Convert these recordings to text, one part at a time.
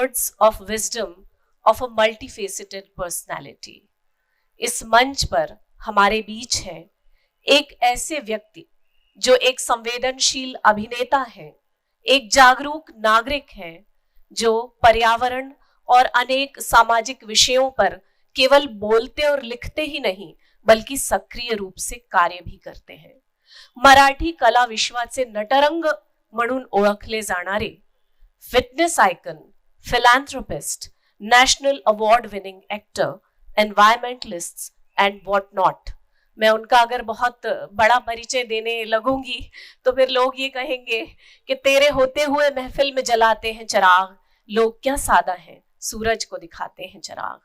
words of wisdom of a multifaceted personality. इस मंच पर हमारे बीच है एक ऐसे व्यक्ति जो एक संवेदनशील अभिनेता है, एक जागरूक नागरिक है, जो पर्यावरण और अनेक सामाजिक विषयों पर केवल बोलते और लिखते ही नहीं बल्कि सक्रिय रूप से कार्य भी करते हैं. मराठी कला विश्वाचे नटरंग म्हणून ओळखले जाणारे fitness icon, philanthropist, national award winning actor, environmentalists and what not. मैं उनका अगर बहुत बड़ा परिचय देने लगूंगी तो फिर लोग ये कहेंगे कि तेरे होते हुए महफिल में जलाते हैं चिराग, लोग क्या सादा हैं, सूरज को दिखाते हैं चिराग.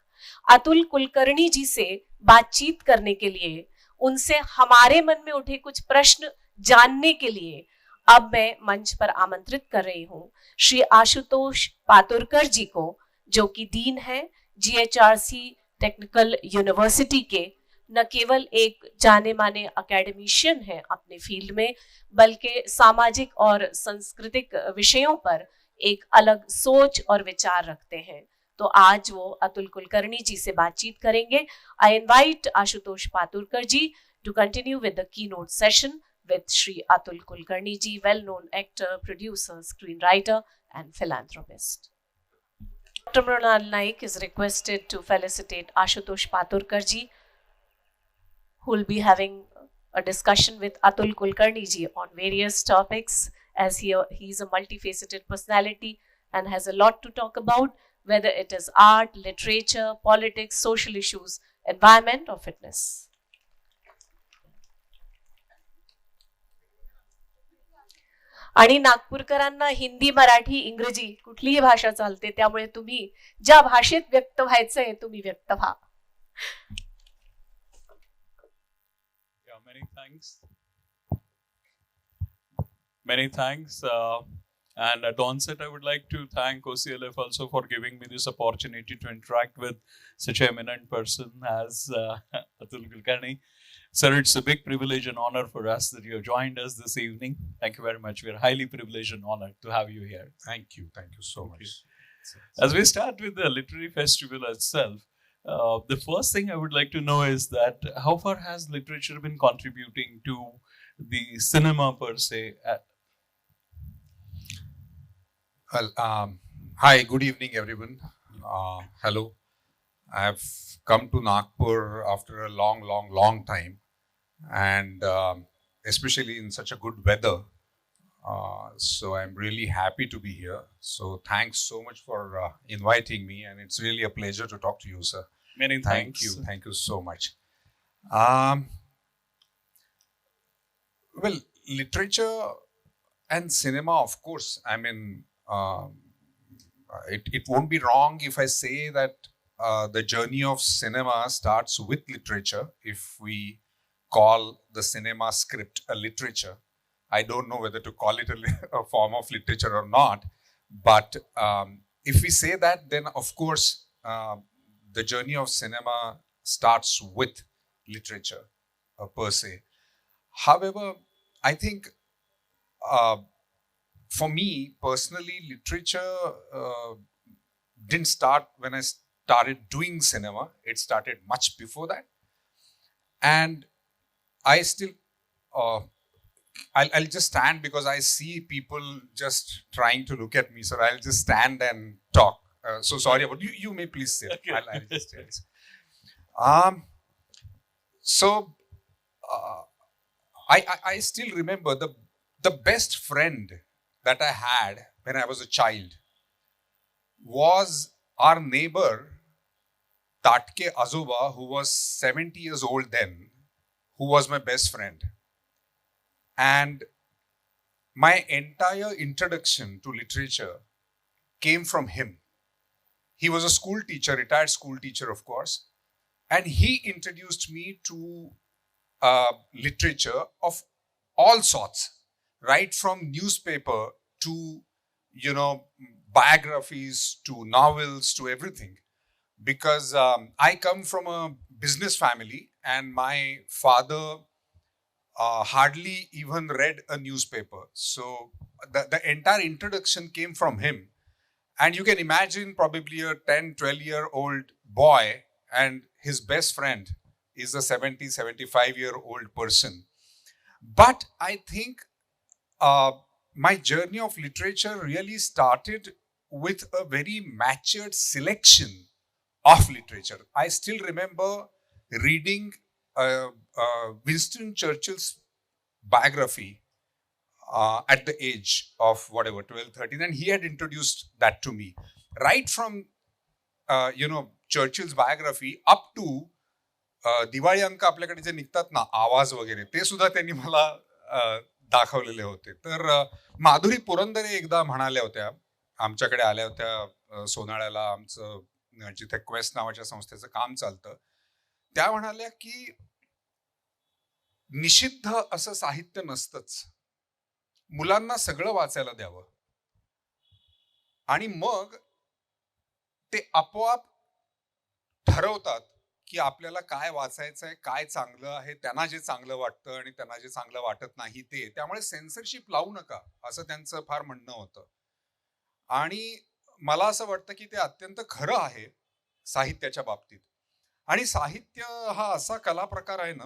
अतुल कुलकर्णी जी से बातचीत करने के लिए, उनसे हमारे मन में उठे कुछ प्रश्न जानने के लिए अब मैं मंच पर आमंत्रित कर रही हूँ श्री आशुतोष पातुरकर जी को, जो कि डीन है GHRC टेक्निकल यूनिवर्सिटी के. न केवल एक जाने माने एकेडमिशियन है अपने फील्ड में, बल्कि सामाजिक और सांस्कृतिक विषयों पर एक अलग सोच और विचार रखते हैं. तो आज वो अतुल कुलकर्णी जी से बातचीत करेंगे. I invite Ashutosh Paturkar ji to continue with the keynote session with Shri Atul Kulkarni ji, well-known actor, producer, screenwriter and philanthropist. Dr. Mrunal Naik is requested to felicitate Ashutosh Paturkar ji, who will be having a discussion with Atul Kulkarni ji on various topics, as he is a multifaceted personality and has a lot to talk about, whether it is art, literature, politics, social issues, environment or fitness. आणि नागपूरकरांना हिंदी, मराठी, इंग्रजी कुठलीही भाषा चालते, त्यामुळे तुम्ही ज्या भाषेत व्यक्त व्हायचंय तुम्ही व्यक्त व्हा. Many thanks. And at onset, I would like to thank OCLF also for giving me this opportunity to interact with such an eminent person as Atul Kulkarni. Sir, it's a big privilege and honor for us that you have joined us this evening. Thank you very much. We are highly privileged and honored to have you here. Thank you. Thank you so much. As we start with the literary festival itself, the first thing I would like to know is that how far has literature been contributing to the cinema per se? Well, hi, good evening, everyone. Hello. I have come to Nagpur after a long time, and especially in such a good weather. So I'm really happy to be here. So thanks so much for inviting me, and it's really a pleasure to talk to you, sir. Many thanks. Thank you so much. Well, literature and cinema, of course, I mean, it won't be wrong if I say that the journey of cinema starts with literature. If we call the cinema script a literature, I don't know whether to call it a form of literature or not. But if we say that, then of course, the journey of cinema starts with literature per se. However, I think for me personally, literature didn't start when I started doing cinema. It started much before that. And I still, I'll just stand because I see people just trying to look at me. So I'll just stand and talk. So sorry about you. You may please sit. Okay. I'll just tell you. I still remember the best friend that I had when I was a child was our neighbor, Tatke Azoba, who was 70 years old then, who was my best friend. And my entire introduction to literature came from him. He was a school teacher, retired school teacher, of course. And he introduced me to literature of all sorts, right from newspaper to, biographies, to novels, to everything. Because I come from a business family and my father hardly even read a newspaper. So the entire introduction came from him. And you can imagine probably a 10, 12-year-old boy and his best friend is a 70, 75-year-old person. But I think my journey of literature really started with a very matured selection of literature. I still remember reading Winston Churchill's biography at the age of whatever, 12, 13, and he had introduced that to me. Right from, Churchill's biography up to Diwali अंक आपल्याकडे जे निघतात ना, आवाज वगैरे, ते सुद्धा त्यांनी मला दाखवलेले होते. तर माधुरी पुरंदरे एकदा म्हणाल्या होत्या, आमच्याकडे आल्या होत्या सोनाळ्याला, आमचं जिथे क्वेस्ट नावाच्या संस्थेचं काम चालतं. त्या म्हणाल्या की निषिद्ध असं साहित्य नसतंच, मुलांना सगळं वाचायला द्यावं आणि मग ते आपोआप ठरवतात की आपल्याला काय वाचायचं आहे, काय चांगलं आहे, त्यांना जे चांगलं वाटतं आणि त्यांना जे चांगलं वाटत नाही ते. त्यामुळे सेन्सरशिप लावू नका, असं त्यांचं फार म्हणणं होतं. आणि मला असं वाटतं की ते अत्यंत खरं आहे साहित्याच्या बाबतीत. आणि साहित्य हा असा कला प्रकार आहे ना,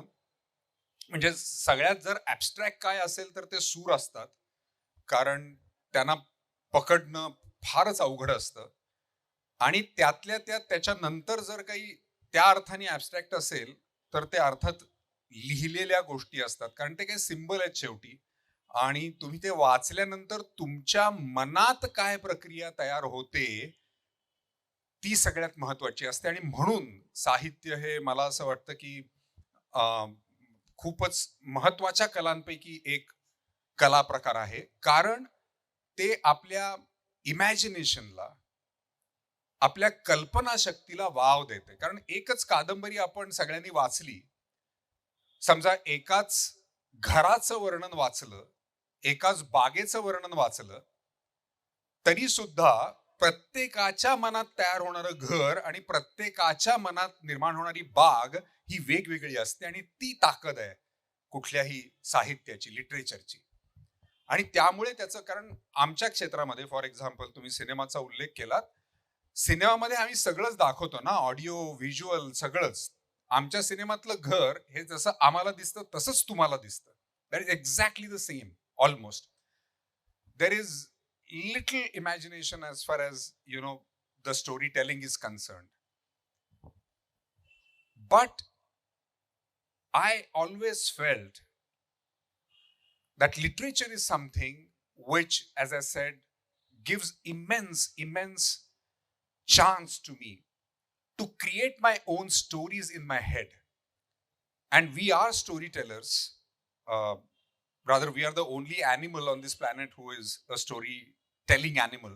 म्हणजे सगळ्यात जर ॲब्स्ट्रॅक्ट काय असेल तर ते सूर असतात, कारण त्यांना पकडणं फारच अवघड असतं. आणि त्यातल्या त्यात त्याच्यानंतर जर काही त्या अर्थाने ॲब्स्ट्रॅक्ट असेल तर ते अर्थात लिहिलेल्या गोष्टी असतात, कारण ते काही सिम्बल आहेत शेवटी. आणि तुम्ही ते वाचल्यानंतर तुमच्या मनात काय प्रक्रिया तयार होते ती सगळ्यात महत्वाची असते. आणि म्हणून साहित्य हे मला असं वाटतं की खूपच महत्वाच्या कलांपैकी एक कला प्रकार आहे, कारण ते आपल्या इमॅजिनेशनला, आपल्या कल्पनाशक्तीला वाव देते. कारण एकच कादंबरी आपण सगळ्यांनी वाचली, समजा एकाच घराचं वर्णन वाचलं, एकाच बागेचं वर्णन वाचलं, तरी सुद्धा प्रत्येकाच्या मनात तयार होणारं घर आणि प्रत्येकाच्या मनात निर्माण होणारी बाग ही वेगवेगळी असते. आणि ती ताकद आहे कुठल्याही साहित्याची, लिटरेचरची. आणि त्यामुळे त्याचं, कारण आमच्या क्षेत्रामध्ये फॉर एक्झाम्पल तुम्ही सिनेमाचा उल्लेख केलात, सिनेमामध्ये आम्ही सगळंच दाखवतो ना, ऑडिओ, व्हिज्युअल, सगळंच. आमच्या सिनेमातलं घर हे जसं आम्हाला दिसतं तसंच तुम्हाला दिसतं. That is exactly the same almost. There is little imagination as far as the storytelling is concerned. But I always felt that literature is something which, as I said, gives immense chance to me to create my own stories in my head. And we are storytellers. Rather, we are the only animal on this planet who is a storytelling animal.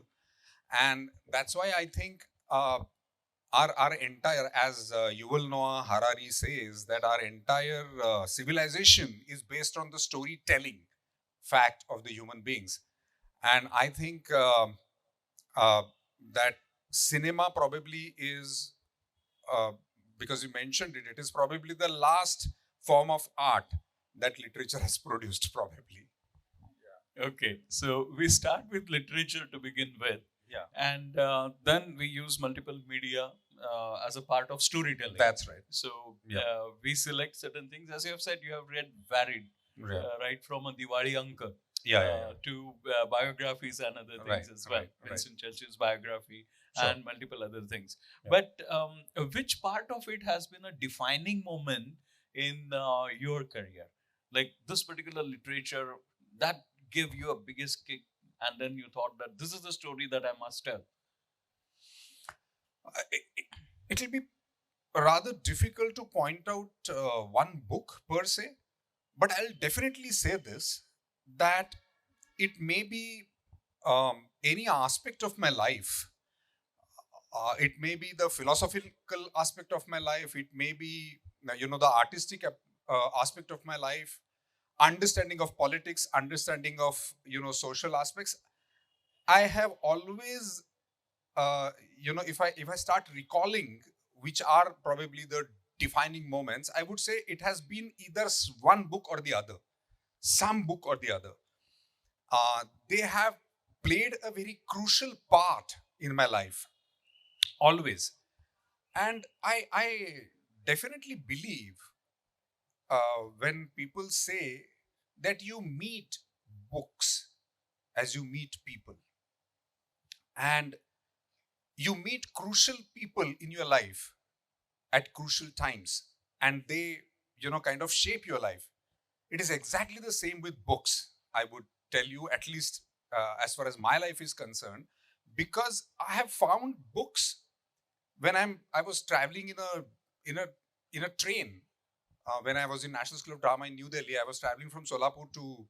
And that's why I think our entire, as Yuval Noah Harari says, that our entire civilization is based on the storytelling fact of the human beings. And I think that cinema probably is, because you mentioned it, it is probably the last form of art that literature has produced, probably. Okay, so we start with literature to begin with. Yeah. And then we use multiple media as a part of storytelling. That's right. So Yeah. we select certain things. As you have said, you have read varied, right from a Diwali Anka to biographies and other things as well. Winston Churchill's biography. Sure. And multiple other things. Yeah. But which part of it has been a defining moment in your career? Like this particular literature that gave you a biggest kick, and then you thought that this is the story that I must tell? It will be rather difficult to point out one book per se, but I'll definitely say this, that it may be any aspect of my life. It may be the philosophical aspect of my life. It may be, the artistic aspect of my life, understanding of politics, understanding of, social aspects. I have always, if I start recalling which are probably the defining moments, I would say it has been either one book or the other, some book or the other. They have played a very crucial part in my life, always. And I definitely believe when people say that you meet books as you meet people, and you meet crucial people in your life at crucial times, and they, kind of shape your life. It is exactly the same with books, I would tell you, at least as far as my life is concerned, because I have found books when I was traveling in a in a train when I was in National School of Drama in New Delhi. I was traveling from Solapur to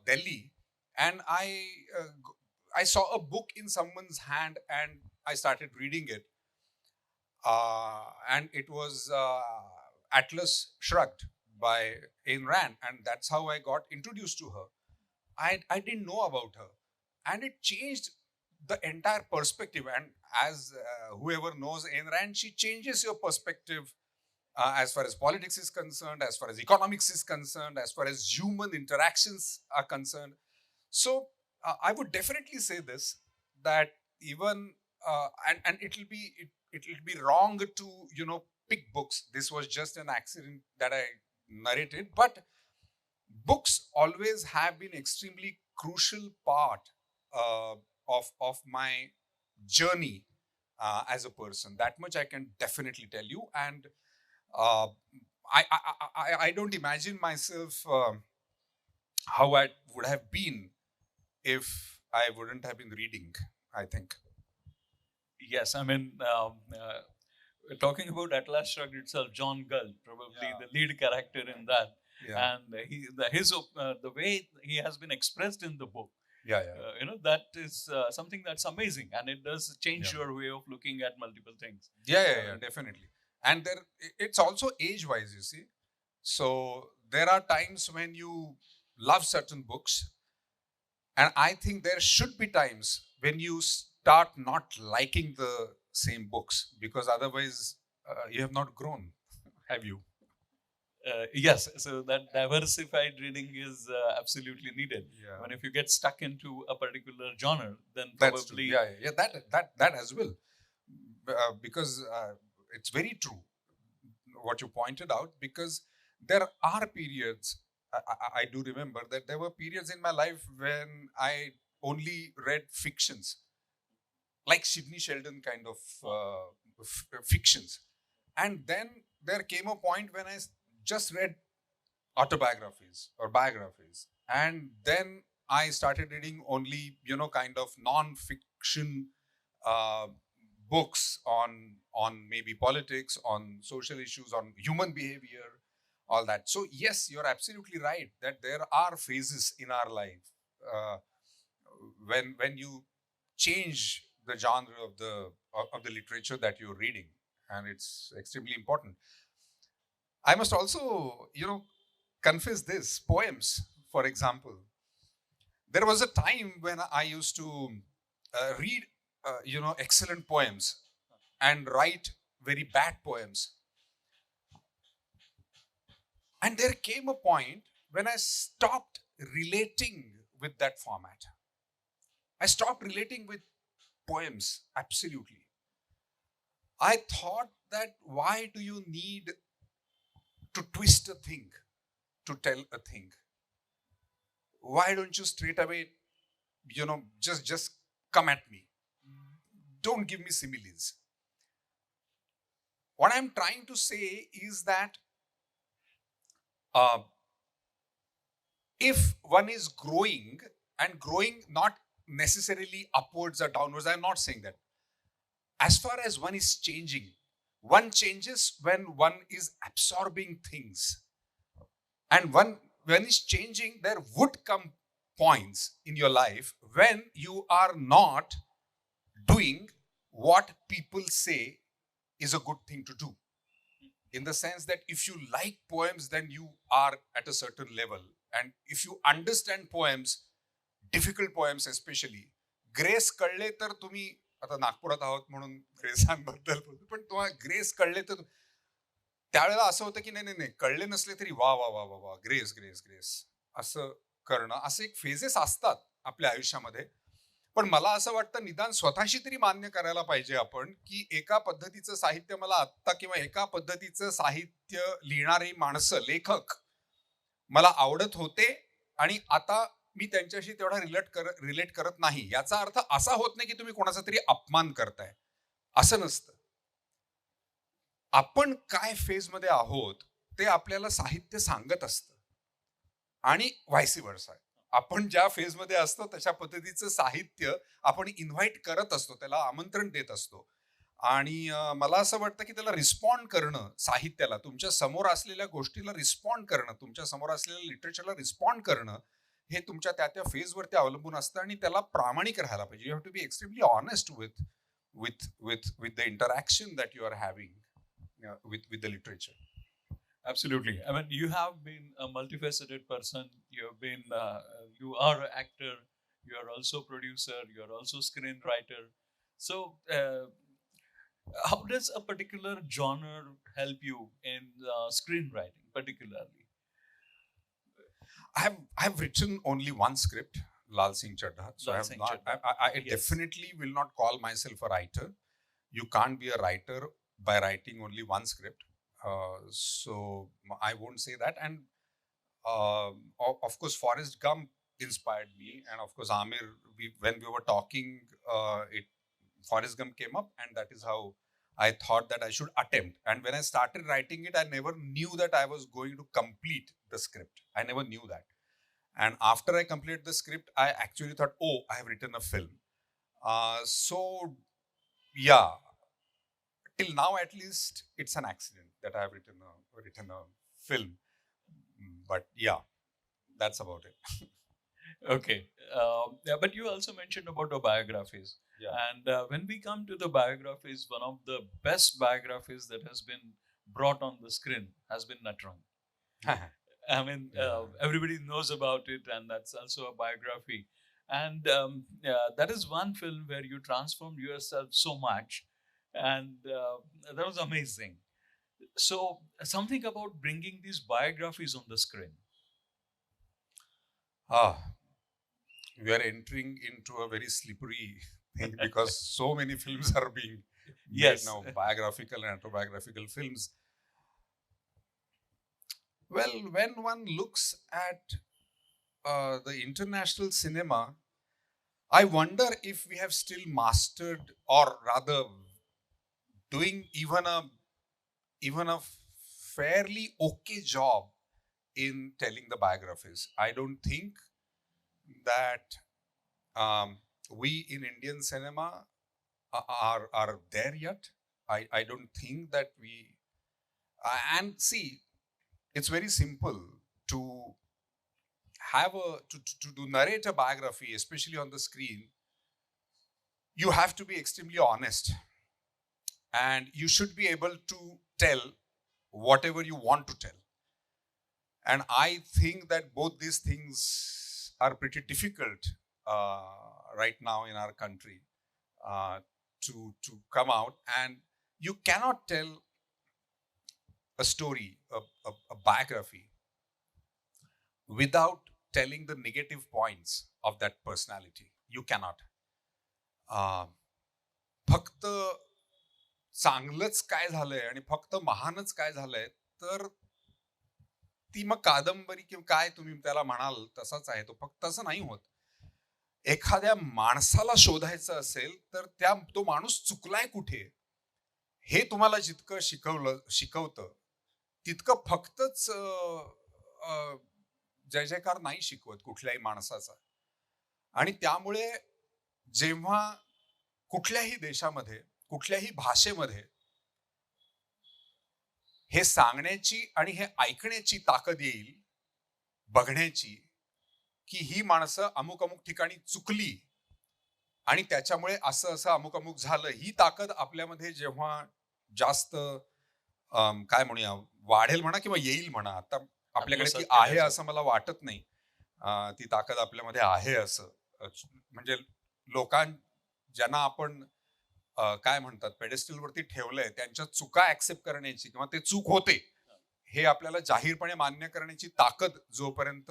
Delhi, and I saw a book in someone's hand, and I started reading it. And it was Atlas Shrugged by Ayn Rand, and that's how I got introduced to her. I didn't know about her, and it changed the entire perspective. And as whoever knows Ayn Rand, she changes your perspective as far as politics is concerned, as far as economics is concerned, as far as human interactions are concerned. So I would definitely say this, that even and it'll be wrong to pick books. This was just an accident that I narrated, but books always have been extremely crucial part uh, of my journey as a person. That much I can definitely tell you. And uh, I don't imagine myself how I would have been if I wouldn't have been reading, I think. Yes, I mean, talking about Atlas Shrugged itself, John Galt, probably the lead character in that, Yeah. and the way he has been expressed in the book, Yeah. that is something that's amazing, and it does change Yeah. your way of looking at multiple things. Yeah, definitely. And it's also age-wise, you see. So there are times when you love certain books, and I think there should be times when you start not liking the same books, because otherwise you have not grown, have you? Yes, so that diversified reading is absolutely needed. Yeah. When if you get stuck into a particular genre, then That's true. probably Yeah. That as well, because it's very true what you pointed out, because there are periods. I do remember that there were periods in my life when I only read fictions, like Sidney Sheldon kind of fictions, and then there came a point when I just read autobiographies or biographies, and then I started reading only kind of non-fiction uh, books on maybe politics, on social issues, on human behavior, all that. So yes, you're absolutely right that there are phases in our life uh, when you change the genre of the literature that you're reading, and it's extremely important. I must also confess this: poems, for example. There was a time when I used to read, excellent poems and write very bad poems. And there came a point when I stopped relating with that format. I stopped relating with poems, absolutely. I thought that why do you need to twist a thing to tell a thing? Why don't you straight away, just come at me? Don't give me similes. What I'm trying to say is that uh, if one is growing, and growing not necessarily upwards or downwards, I'm not saying that. As far as one is changing, one changes when one is absorbing things. And when is changing, there would come points in your life when you are not doing what people say is a good thing to do. In the sense that if you like poems, then you are at a certain level. And if you understand poems, difficult poems especially, grace कळले तर तुम्ही, आता नागपुरात आहोत म्हणून ग्रेसांबद्दल बोलतो, पण तुम्हाला ग्रेस कळले तर त्यावेळेला असं होतं की नाही नाही नाही, कळले नसले तरी वा वा वा वा वा, ग्रेस ग्रेस ग्रेस असं करणं, असे एक फेजेस असतात आपल्या आयुष्यामध्ये. पण मला असं वाटतं निदान स्वतःशी तरी मान्य करायला पाहिजे आपण की एका पद्धतीचं साहित्य मला आत्ता किंवा एका पद्धतीचं साहित्य लिहिणारी माणसं, लेखक मला आवडत होते आणि आता मी त्यांच्याशी तेवढा रिलेट करत नाही. याचा अर्थ असा होत नाही की तुम्ही कोणाचा तरी अपमान करताय, असं नसतं. आपण काय फेजमध्ये आहोत ते आपल्याला साहित्य सांगत असतं आणि व्हायसी वर्सा. आपण ज्या फेजमध्ये असतो तशा पद्धतीचं साहित्य आपण इन्व्हाइट करत असतो, त्याला आमंत्रण देत असतो. आणि मला असं वाटतं की त्याला रिस्पॉन्ड करणं, साहित्याला, तुमच्या समोर असलेल्या गोष्टीला रिस्पॉन्ड करणं, तुमच्या समोर असलेल्या लिटरेचरला रिस्पॉन्ड करणं, हे तुमच्या त्या त्या फेजवरती अवलंबून असतं आणि त्याला प्रामाणिक राहायला पाहिजे. You have to be extremely honest with the interaction that you are having with the literature. Absolutely. I mean, you have been a multifaceted person. You are an actor. You are also producer. You are also screenwriter. So, how does a particular genre help you in screenwriting, particularly? I have written only one script, Lal Singh Chadha. So Lal I have Singh not. Chadha. I Yes. definitely will not call myself a writer. You can't be a writer by writing only one script. So I won't say that. And of course, Forrest Gump inspired me, and of course, Amir. When we were talking, Forrest Gump came up, and that is how I thought that I should attempt. And when I started writing it, I never knew that I was going to complete the script. I never knew that. And after I completed the script, I actually thought, oh, I have written a film. So, yeah, till now at least, it's an accident that I have written a film. But yeah, that's about it. Okay. Yeah, but you also mentioned about the biographies. Yeah. And when we come to the biographies, one of the best biographies that has been brought on the screen has been Natrang. I mean, everybody knows about it, and that's also a biography. And that is one film where you transformed yourself so much, and that was amazing. So, something about bringing these biographies on the screen. We are entering into a very slippery thing because so many films are being made now, biographical and autobiographical films. Well, when one looks at the international cinema, I wonder if we have still mastered, or rather doing even a fairly okay job in telling the biographies. I don't think that we in Indian cinema are there yet. I don't think that we and see, it's very simple to have to narrate a biography, especially on the screen. You have to be extremely honest, and you should be able to tell whatever you want to tell. And I think that both these things are pretty difficult right now in our country to come out. And you cannot tell a story, a biography, without telling the negative points of that personality. You cannot. फक्त चांगलंच काय झालंय आणि फक्त महानच काय झालंय तर ती मग कादंबरी किंवा काय तुम्ही त्याला म्हणाल तसाच आहे तो. फक्त तसं नाही होत. एखाद्या माणसाला शोधायचं असेल तर तो माणूस चुकलाय कुठे हे तुम्हाला जितकं शिकवतं तितकं फक्तच जय जयकार नाही शिकवत कुठल्याही माणसाचा. आणि त्यामुळे जेव्हा कुठल्याही देशामध्ये, कुठल्याही भाषेमध्ये हे सांगण्याची आणि हे ऐकण्याची ताकद येईल, बघण्याची, की ही माणसं अमुक अमुक ठिकाणी चुकली आणि त्याच्यामुळे असं असं अमुक अमुक झालं, ही ताकद आपल्यामध्ये जेव्हा जास्त काय म्हणूया वाढेल म्हणा किंवा येईल म्हणा, आता आपल्याकडे ती आहे असं मला वाटत नाही, ती ताकद आपल्यामध्ये आहे असं. म्हणजे ज्यांना आपण काय म्हणतात पेडेस्टलवरती ठेवलंय त्यांच्या चुका ऍक्सेप्ट करण्याची किंवा ते चूक होते हे आपल्याला जाहीरपणे मान्य करण्याची ताकद जोपर्यंत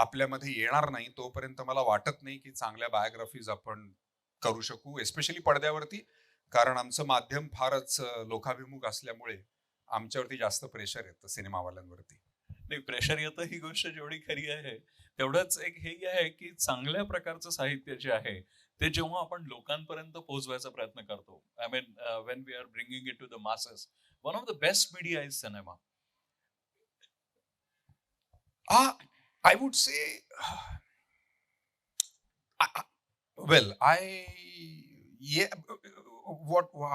आपल्यामध्ये येणार नाही तोपर्यंत मला वाटत नाही की चांगल्या बायोग्राफीज आपण करू शकू, एस्पेशली पडद्यावरती. कारण आमचं माध्यम फारच लोकाभिमुख असल्यामुळे आमच्यावरती जास्त प्रेशर येतं सिनेमावाल्यांवरती. नाही, प्रेशर येतं ही गोष्ट जेवढी खरी आहे, तेवढंच एक हेही आहे की चांगल्या प्रकारचं साहित्य जे आहे ते जेव्हा आपण लोकांपर्यंत पोहोचवायचा प्रयत्न करतो, I mean when we are bringing it to the masses, one of the best media is cinema. I would say, well,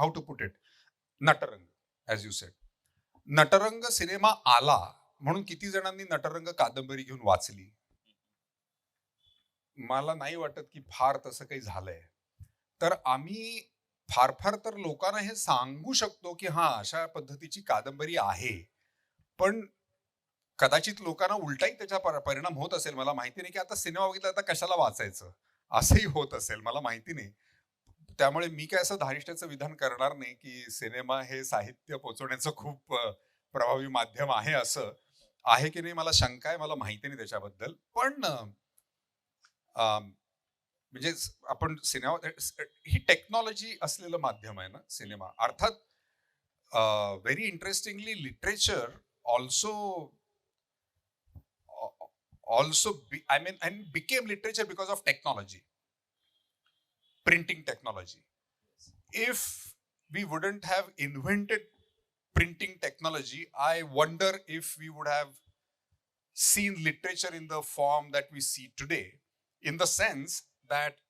how to put it? Natarang, as you said. Natarang cinema आला म्हणून किती जणांनी नटरंग कादंबरी घेऊन वाचली? मला नाही वाटत की फार तसं काही झालंय. तर आम्ही फार फार तर लोकांना हे सांगू शकतो की हा अशा पद्धतीची कादंबरी आहे, पण कदाचित लोकांना उलटाही त्याचा परिणाम होत असेल. मला माहिती नाही की आता सिनेमा बघितला आता कशाला वाचायचं, असंही होत असेल, मला माहिती नाही. त्यामुळे मी काय असं धारिष्ट्याचं विधान करणार नाही की सिनेमा हे साहित्य पोहोचवण्याचं खूप प्रभावी माध्यम आहे. असं आहे की नाही मला शंका आहे, मला माहिती नाही त्याच्याबद्दल. पण म्हणजे आपण सिनेमा ही टेक्नॉलॉजी असलेलं माध्यम आहे ना सिनेमा. अर्थात very interestingly literature also became literature because of technology, printing technology. If we wouldn't have invented printing technology, I wonder if we would have seen literature in the form that we see today, in the sense that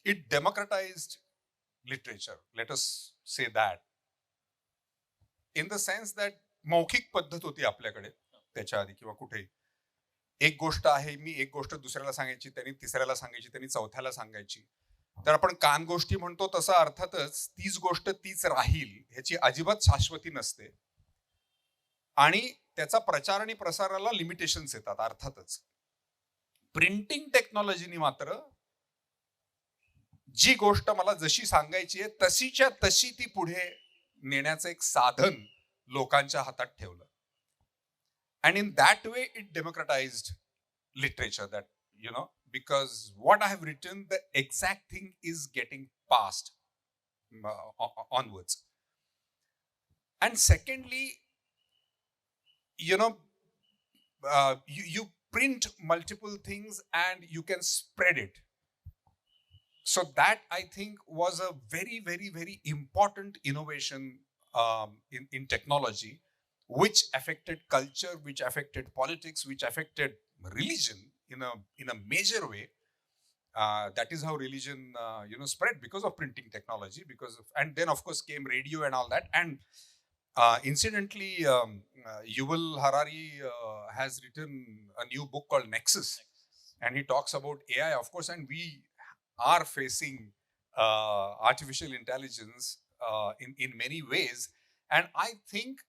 it democratized literature, let us say that, in the sense that मौखिक पद्धत होती आपल्याकडे त्याच्या आधी किंवा कुठेही. एक गोष्ट आहे, मी एक गोष्ट दुसऱ्याला सांगायची, त्यांनी तिसऱ्याला सांगायची, त्यांनी चौथ्याला सांगायची. तर आपण कान गोष्टी म्हणतो तसं अर्थातच तीच गोष्ट तीच राहील ह्याची अजिबात शाश्वती नसते आणि त्याचा प्रचार आणि प्रसाराला लिमिटेशन्स येतात अर्थातच. प्रिंटिंग टेक्नॉलॉजीनी मात्र जी गोष्ट मला जशी सांगायची आहे तशीच्या तशी ती पुढे नेण्याचं एक साधन लोकांच्या हातात ठेवलं. And in that way, it democratized literature, that, because what I have written, the exact thing is getting passed onwards. And secondly, you print multiple things and you can spread it. So that, I think, was a very, very, very important innovation in technology, which affected culture, which affected politics, which affected religion in a major way. That is how religion spread, because of printing technology, and then of course came radio and all that. And incidentally, Yuval Harari has written a new book called Nexus, and he talks about AI, of course, and we are facing artificial intelligence in many ways, and I think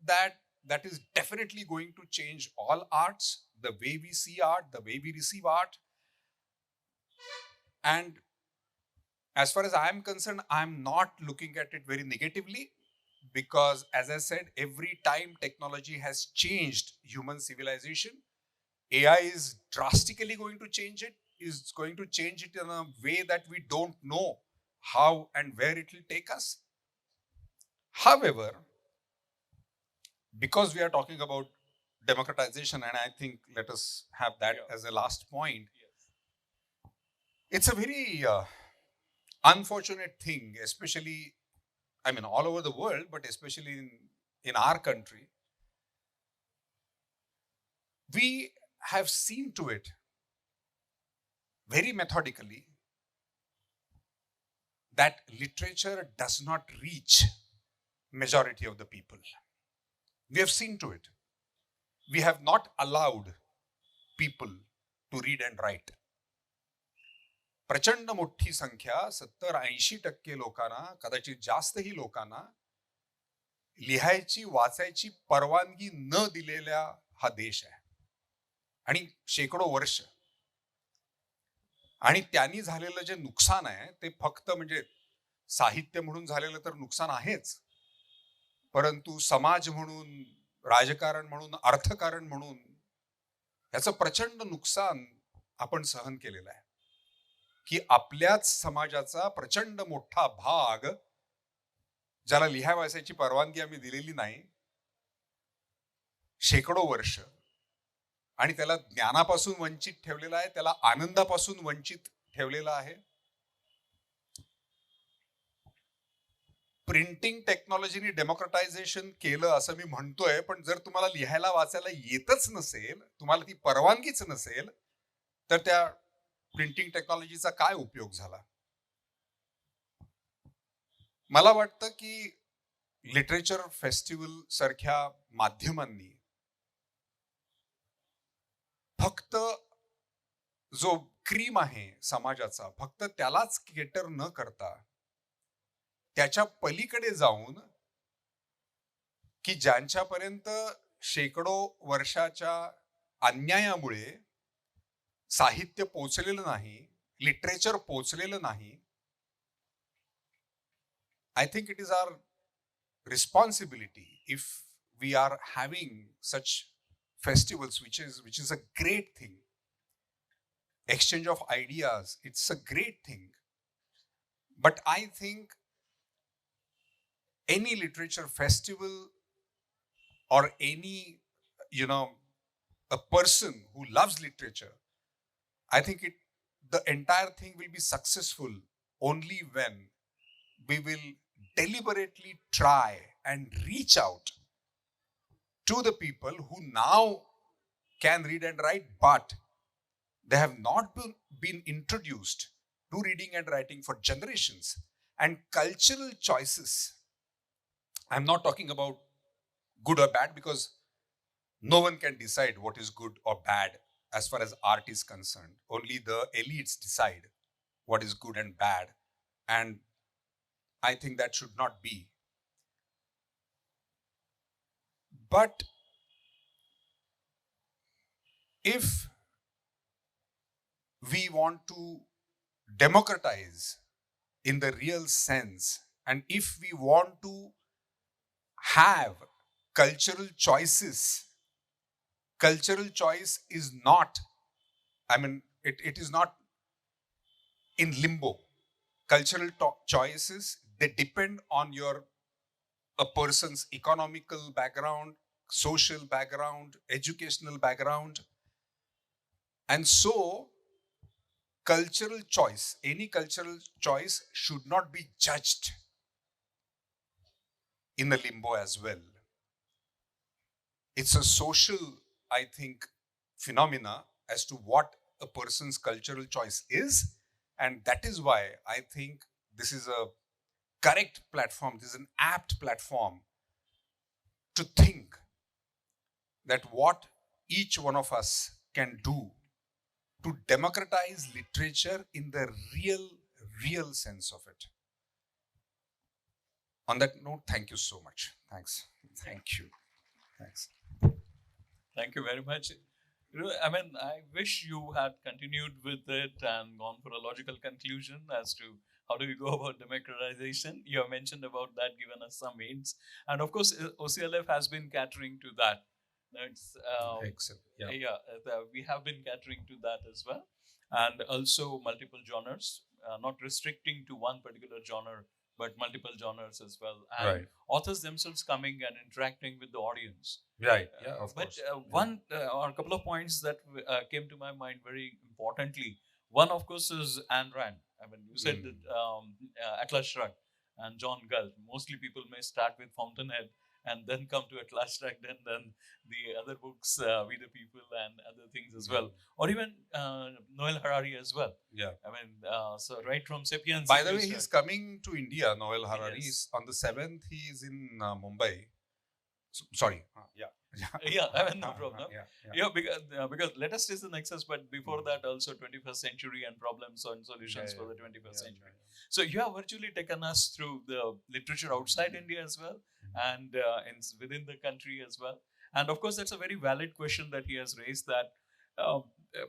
that is definitely going to change all arts, the way we see art, the way we receive art. And as far as I am concerned, I am not looking at it very negatively, because as I said, every time technology has changed human civilization, AI is drastically going to change it, is going to change it in a way that we don't know how and where it will take us. However, because we are talking about democratization, and I think let us have that as a last point. Yes. It's a very unfortunate thing, especially, all over the world, but especially in our country. We have seen to it very methodically that literature does not reach majority of the people. We have seen to it. We have not allowed people to read and write. प्रचंड मोठी संख्या, 70-80% लोकांना, कदाचित जास्तही लोकांना लिहायची वाचायची परवानगी न दिलेला हा देश आहे, आणि शेकडो वर्ष. आणि त्यांनी झालेलं जे नुकसान आहे ते फक्त म्हणजे साहित्य म्हणून झालेलं तर नुकसान आहेच, परंतु समाज म्हणून, राजकारण म्हणून, अर्थकारण म्हणून याचं प्रचंड नुकसान आपण सहन केलेलं आहे, की आपल्याच समाजाचा प्रचंड मोठा भाग, ज्याला लिहाय वाचायची परवानगी आम्ही दिलेली नाही शेकडो वर्ष, आणि त्याला ज्ञानापासून वंचित ठेवलेला आहे, त्याला आनंदापासून वंचित ठेवलेला आहे. प्रिंटिंग टेक्नॉलॉजीनी डेमोक्रटायझेशन केलं असं मी म्हणतोय, पण जर तुम्हाला लिहायला वाचायला येतच नसेल, तुम्हाला ती परवानगीच नसेल, तर त्या प्रिंटिंग टेक्नॉलॉजीचा काय उपयोग झाला? मला वाटतं की लिटरेचर फेस्टिवल सारख्या माध्यमांनी फक्त जो क्रीम आहे समाजाचा, फक्त त्यालाच केटर न करता त्याच्या पलीकडे जाऊन, की ज्यांच्यापर्यंत शेकडो वर्षाच्या अन्यायामुळे साहित्य पोचलेलं नाही, लिटरेचर पोचलेलं नाही, I think it is our responsibility, if we are having such festivals, which is a great thing. Exchange of ideas, it's a great thing. But I think any literature festival or any, a person who loves literature, I think the entire thing will be successful only when we will deliberately try and reach out to the people who now can read and write, but they have not been introduced to reading and writing for generations. And cultural choices, I'm not talking about good or bad, because no one can decide what is good or bad as far as art is concerned. Only the elites decide what is good and bad, and I think that should not be. But if we want to democratize in the real sense, and if we want to have cultural choices, cultural choice is not, it is not in limbo. Cultural choices, they depend on a person's economical background, social background, educational background. And so cultural choice, any cultural choice should not be judged in the limbo as well. It's a social, I think, phenomena as to what a person's cultural choice is. And that is why I think this is a correct platform, this is an apt platform to think that what each one of us can do to democratize literature in the real sense of it. On that note, thank you so much. Thanks. Thank you. Thanks. Thank you very much. I wish you had continued with it and gone for a logical conclusion as to how do we go about democratization. You have mentioned about that, given us some hints. And of course, OCLF has been catering to that. Excellent. We have been catering to that as well. And also multiple genres, not restricting to one particular genre, but multiple genres as well. And Right. authors themselves coming and interacting with the audience. Right. Of But course. one or a couple of points that came to my mind very importantly. One, of course, is Ayn Rand. You said that Atlas Shrugged and John Galt. Mostly people may start with Fountainhead and then come to Atlas Shrugged, and then the other books, We the People and other things as well. Or even Noel Harari as well. Yeah. So right from Sapiens. By the way, he's coming to India, Noel Harari. Yes. On the 7th, he is in Mumbai. Sorry. No problem. Because latest is the nexus, but before that also 21st century and problems and solutions for the 21st century. So you have virtually taken us through the literature outside India as well, and within the country as well. And of course, that's a very valid question that he has raised, that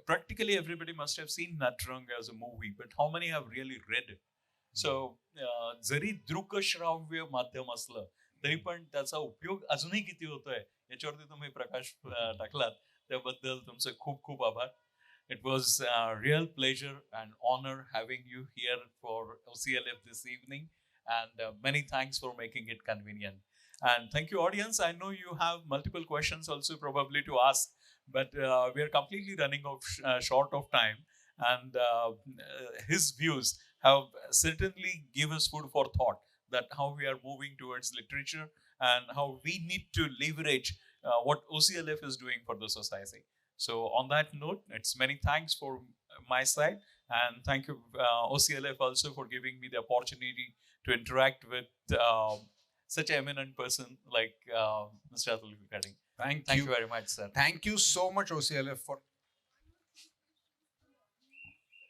practically everybody must have seen Natrang as a movie, but how many have really read it? So जरी दृकश्राव्य माध्यम असलं तरी पण त्याचा उपयोग अजूनही किती होतोय याच्यावरती तुम्ही प्रकाश टाकलात. त्याबद्दल तुमचे खूप खूप आभार. It was a real pleasure and honor having you here for OCLF this evening, and many thanks for making it convenient. And thank you, audience. I know you have multiple questions also probably to ask, but we are completely running short of time. And his views have certainly given us food for thought that how we are moving towards literature and how we need to leverage what OCLF is doing for the society. So on that note, it's many thanks for my side, and thank you OCLF also for giving me the opportunity to interact with such an eminent person like Mr. Atul Kulkarni. Thank Thank you you very much, sir. Thank you so much, OCLF, for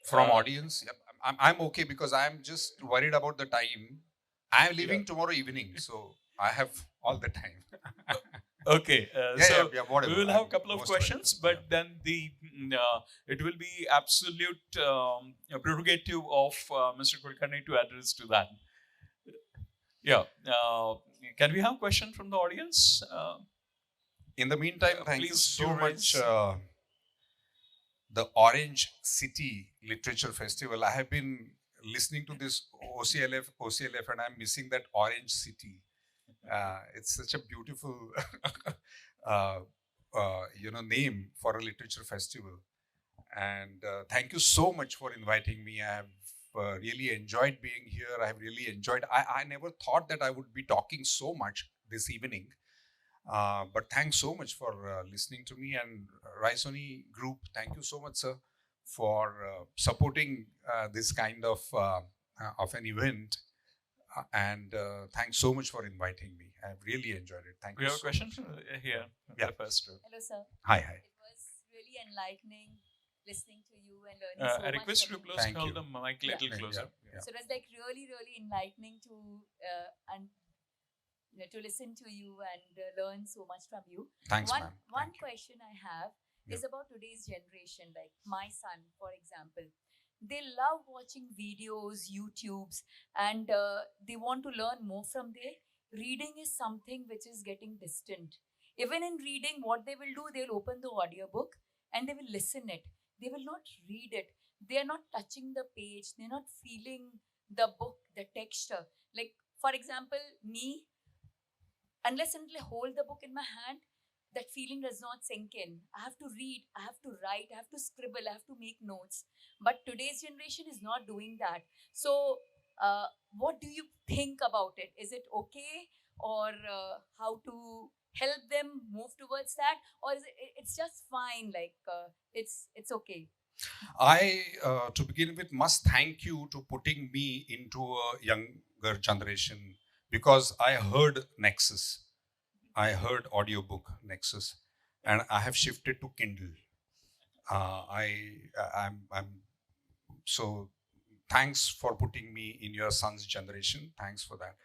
from audience. Yep. I'm okay because I'm just worried about the time. I'm leaving tomorrow evening, so I have all the time. Okay, so whatever. we will have a couple of Most questions, welcome. but then it will be absolute prerogative of Mr. Kulkarni to address to that. Yeah, can we have a question from the audience? In the meantime, thank you please so do much. raise. The Orange City Literature Festival. I have been listening to this OCLF, and I'm missing that Orange City. It's such a beautiful, name for a literature festival. And thank you so much for inviting me. I have really enjoyed being here. I have really enjoyed. I never thought that I would be talking so much this evening. But thanks so much for listening to me, and Raisoni Group, thank you so much, sir, for supporting this kind of an event. And thanks so much for inviting me. I've really enjoyed it. Thank We you. have a so question much. here. Yeah. The first row. Hello, sir. Hi. It was really enlightening listening to you and learning so I much request you from to you. close Thank call you. the mic a little closer. Yeah. So it was like really, really enlightening to listen to you and learn so much from you. Thanks, One ma'am. one Thank you. question I have is about today's generation. Like my son, for example, they love watching videos, YouTubes, and they want to learn more from there. Reading is something which is getting distant. Even in reading, what they will do, they'll open the audiobook and they will listen it. They will not read it. They are not touching the page. They're not feeling the book, the texture. Like, for example, me, unless and until I hold the book in my hand, that feeling does not sink in. I have to read, I have to write, I have to scribble, I have to make notes. But today's generation is not doing that. So, what do you think about it? Is it okay, or how to help them move towards that, or is it's just fine? Like it's okay. I, to begin with, must thank you to putting me into a younger generation, because I heard Nexus. I heard audiobook Nexus, and I have shifted to Kindle. I'm so thanks for putting me in your son's generation. Thanks for that.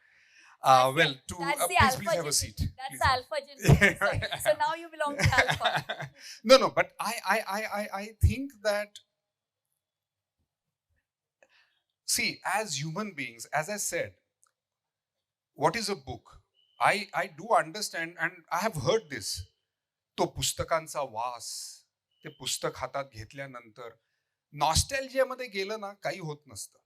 That's Please have a seat. That's Please the alpha generation. So now you belong to alpha. No, but I think that, see, as human beings, as I said, what is a book? I do understand, and I have heard this. तो पुस्तकांचा वास, ते पुस्तक हातात घेतल्यानंतर नॉस्टॅल्जियामध्ये गेलं ना, काही होत नसतं.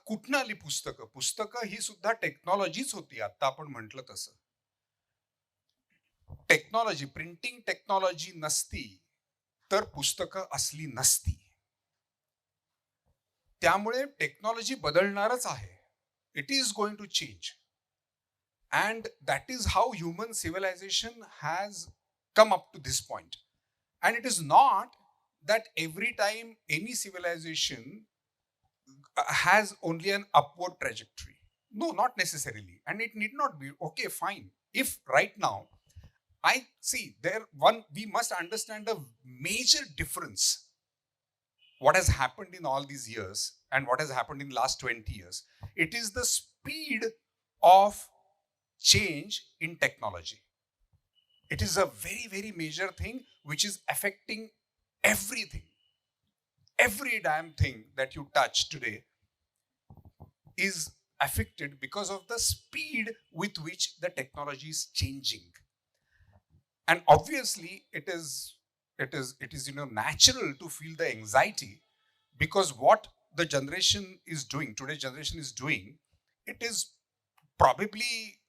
कुठनं आली पुस्तकं? पुस्तकं ही सुद्धा टेक्नॉलॉजीच होती. आता आपण म्हटलं तसं टेक्नॉलॉजी, प्रिंटिंग टेक्नॉलॉजी नसती तर पुस्तकं असली नसती. त्यामुळे टेक्नॉलॉजी बदलणारच आहे. It is going to change. And that is how human civilization has come up to this point. And it is not that every time any civilization has only an upward trajectory. No, not necessarily. And it need not be. Okay, fine. If right now, I see we must understand a major difference. What has happened in all these years and what has happened in the last 20 years. It is the speed of change in technology. It is a very, very major thing which is affecting everything. Every damn thing that you touch today is affected because of the speed with which the technology is changing. And obviously it is natural to feel the anxiety, because what the generation is doing, today's generation is doing, it is probably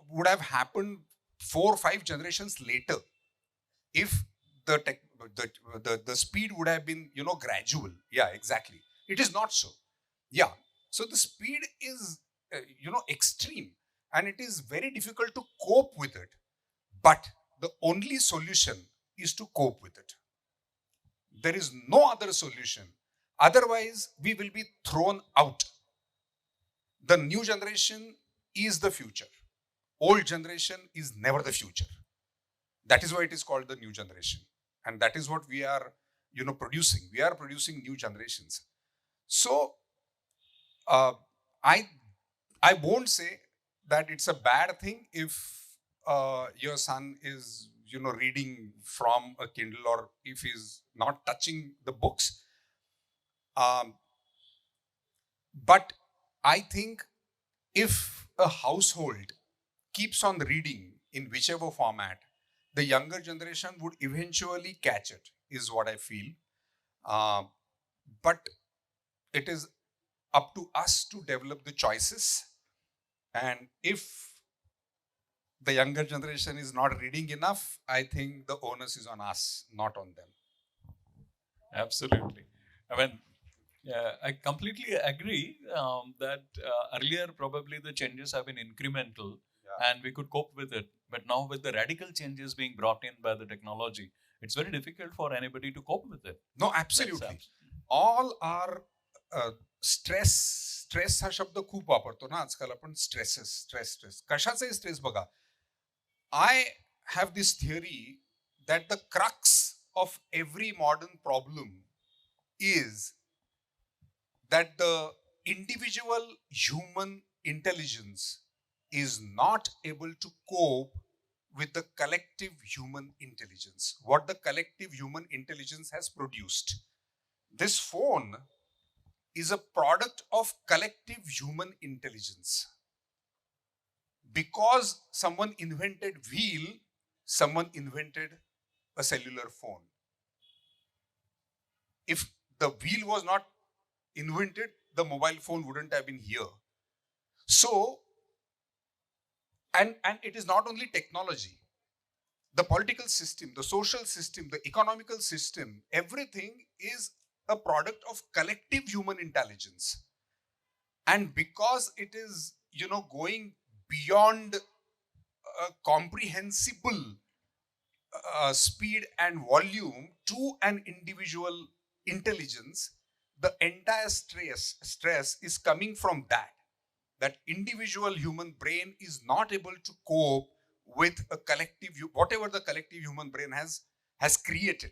would have happened 4 or 5 generations later if the the speed would have been gradual. Yeah, exactly. It is not so. Yeah, so the speed is extreme, and it is very difficult to cope with it. But the only solution is to cope with it. There is no other solution. Otherwise, we will be thrown out. The new generation is the future. Old generation is never the future. That is why it is called the new generation. And that is what we are, producing. We are producing new generations. So, I won't say that it's a bad thing if your son is, reading from a Kindle, or if he's not touching the books. But I think if a household keeps on reading in whichever format, the younger generation would eventually catch it, is what I feel. But it is up to us to develop the choices. And if the younger generation is not reading enough, I think the onus is on us, not on them. Absolutely. I mean, I completely agree that earlier probably the changes have been incremental, and we could cope with it. But now with the radical changes being brought in by the technology, it's very difficult for anybody to cope with it. No, absolutely. All our stress हा शब्द खूप वापरतो ना आजकाल आपण. Stress कशाचे stress बघा. I have this theory that the crux of every modern problem is that the individual human intelligence is not able to cope with the collective human intelligence, what the collective human intelligence has produced. This phone is a product of collective human intelligence. Because someone invented wheel, someone invented a cellular phone. If the wheel was not invented, the mobile phone wouldn't have been here. So, and it is not only technology. The political system, the social system, the economical system, everything is a product of collective human intelligence. And because it is, going beyond a comprehensible speed and volume to an individual intelligence, the entire stress is coming from that individual human brain is not able to cope with a collective, whatever the collective human brain has created.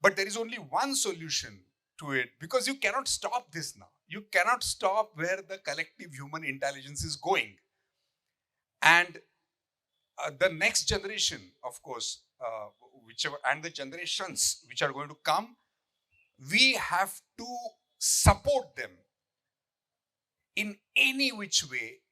But there is only one solution to it, because you cannot stop this now. You cannot stop where the collective human intelligence is going. And the next generation, of course, whichever, and the generations which are going to come, we have to support them in any which way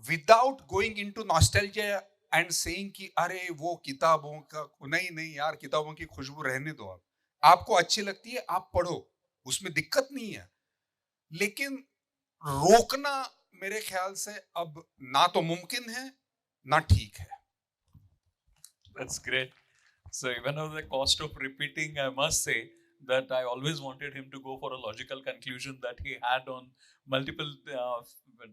without going into nostalgia and saying कि अरे वो किताबों का नहीं यार, किताबों की खुशबू रहने दो, आपको अच्छी लगती है आप पढ़ो, उसमें दिक्कत नहीं है. लेकिन रोकना मेरे ख्याल से अब ना तो मुमकिन है ना ठीक है. That's great. So even at the cost of repeating, I must say that I always wanted him to go for a logical conclusion that he had on multiple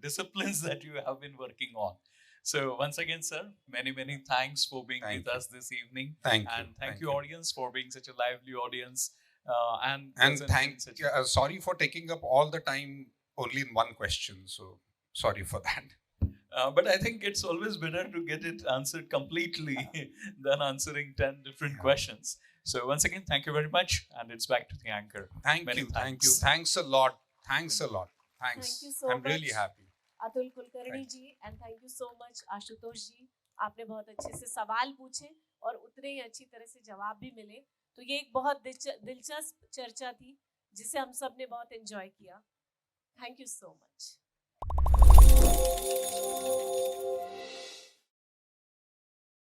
disciplines that you have been working on. So once again, sir, many thanks for being with us this evening. Thank you, audience, for being such a lively audience. And sorry for taking up all the time only in one question. So sorry for that. But I think it's always better to get it answered completely than answering 10 different questions. So once again, thank you very much. And it's back to the anchor. Thank you. Thanks a lot. Thanks. Thank you so I'm much. really happy. Atul Kulkarni ji, and thank you so much Ashutosh जी. आपने बहुत अच्छे से सवाल पूछे और उतने ही अच्छी तरह से जवाब भी मिले. तो ये एक बहुत दिलचस्प चर्चा थी जिसे हम सब ने बहुत एंजॉय किया. Thank you so much.